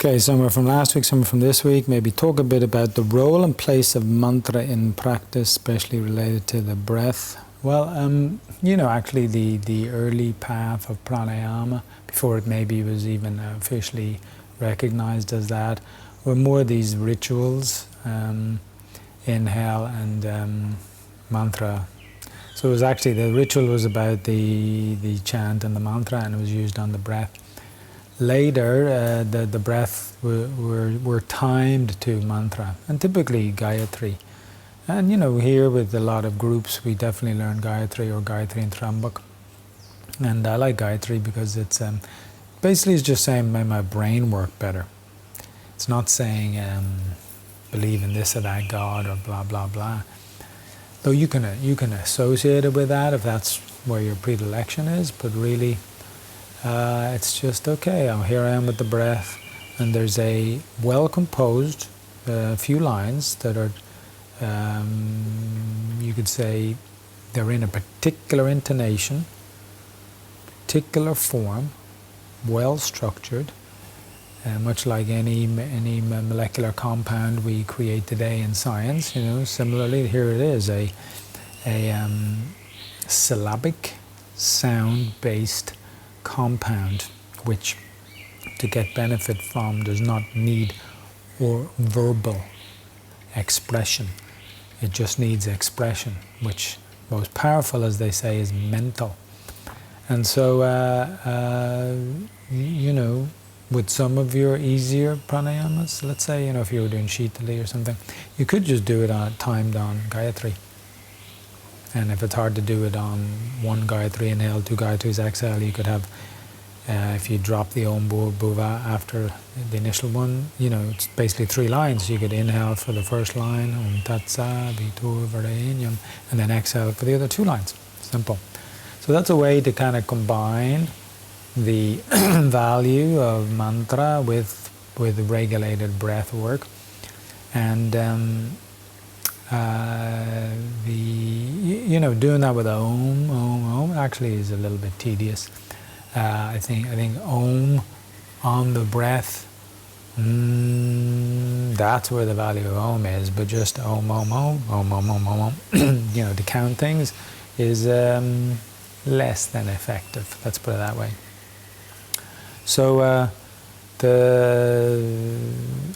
Okay, some are from last week, some are from this week. Maybe talk a bit about the role and place of mantra in practice, especially related to the breath. Well, actually the early path of pranayama, before it maybe was even officially recognized as that, were more these rituals, inhale and mantra. So it was actually, the ritual was about the chant and the mantra, and it was used on the breath. Later, the breath were timed to mantra, and typically Gayatri. And here with a lot of groups, we definitely learn Gayatri or Gayatri and Trambak. And I like Gayatri because it's basically it's just saying make my brain work better. It's not saying believe in this or that God or blah blah blah. Though you can associate it with that if that's where your predilection is, but really. It's just, okay, here I am with the breath, and there's a well-composed few lines that are, you could say, they're in a particular intonation, particular form, well-structured, much like any molecular compound we create today in science. Similarly, here it is, a syllabic, sound-based compound, which to get benefit from does not need or verbal expression. It just needs expression, which most powerful, as they say, is mental. And so, with some of your easier pranayamas, let's say, if you were doing Shitali or something, you could just do it timed on Gayatri. And if it's hard to do it on one Gayatri inhale, two Gayatris exhale, you could have, if you drop the Om Bhuva after the initial one, it's basically 3 lines. You could inhale for the first line, Om Tat Sa Vitur Varenyam, and then exhale for the other 2 lines. Simple. So that's a way to kind of combine the value of mantra with regulated breath work. And doing that with Om actually is a little bit tedious. I think Om on the breath, that's where the value of Om is. But just Om, to count things is less than effective. Let's put it that way. So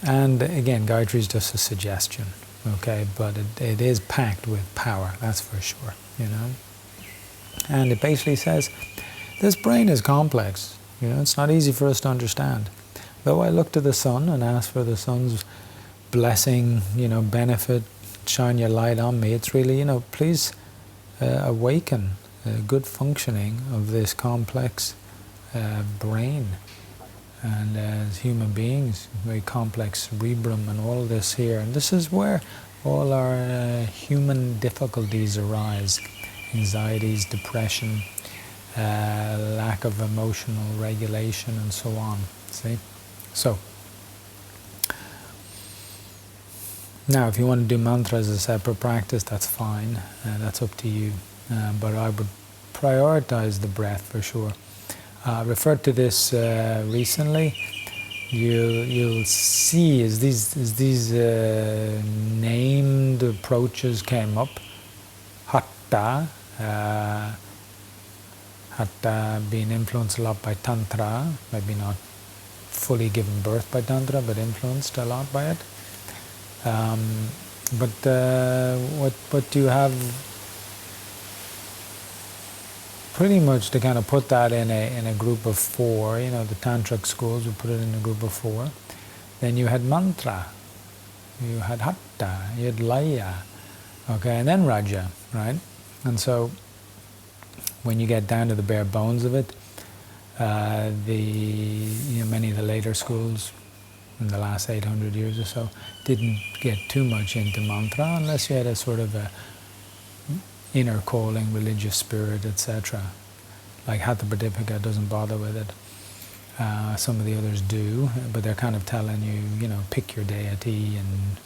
and again, Gayatri is just a suggestion. Okay, but it is packed with power, that's for sure, And it basically says, this brain is complex, it's not easy for us to understand. Though I look to the sun and ask for the sun's blessing, benefit, shine your light on me, it's really, please awaken good functioning of this complex brain. And as human beings, very complex cerebrum and all this here. And this is where all our human difficulties arise. Anxieties, depression, lack of emotional regulation, and so on. See? So, now if you want to do mantra as a separate practice, that's fine. That's up to you. But I would prioritize the breath for sure. Referred to this recently. You'll see as these named approaches came up. Hatha, Hatha being influenced a lot by Tantra, maybe not fully given birth by Tantra, but influenced a lot by it. What do you have? Pretty much to kind of put that in a group of 4, the tantric schools would put it in a group of 4. Then you had mantra, you had hatha, you had laya, okay, and then raja, right? And so when you get down to the bare bones of it, many of the later schools in the last 800 years or so didn't get too much into mantra unless you had a sort of a inner calling, religious spirit, etc. Like Hatha Pradipika doesn't bother with it. Some of the others do, but they're kind of telling you, pick your deity, and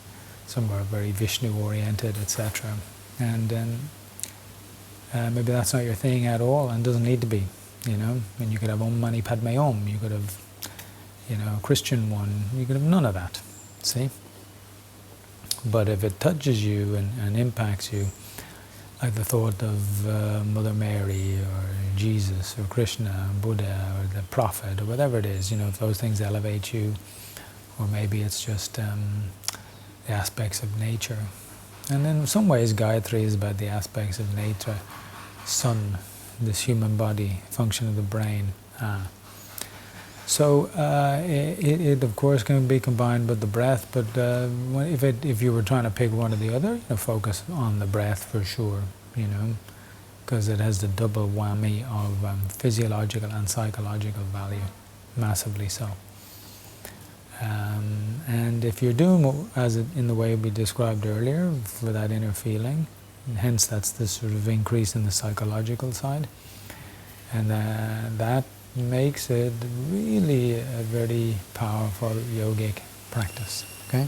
some are very Vishnu-oriented, etc. And maybe that's not your thing at all, and doesn't need to be, And you could have Om Mani Padme Om. You could have, Christian one, you could have none of that, see? But if it touches you and impacts you, like the thought of Mother Mary or Jesus or Krishna or Buddha or the Prophet or whatever it is, if those things elevate you, or maybe it's just the aspects of nature. And in some ways Gayatri is about the aspects of nature, sun, this human body, function of the brain. So it of course can be combined with the breath, but if you were trying to pick one or the other, focus on the breath for sure, because it has the double whammy of physiological and psychological value, massively so. And if you're doing as in the way we described earlier, for that inner feeling, hence that's the sort of increase in the psychological side, and that makes it really a very powerful yogic practice. Okay.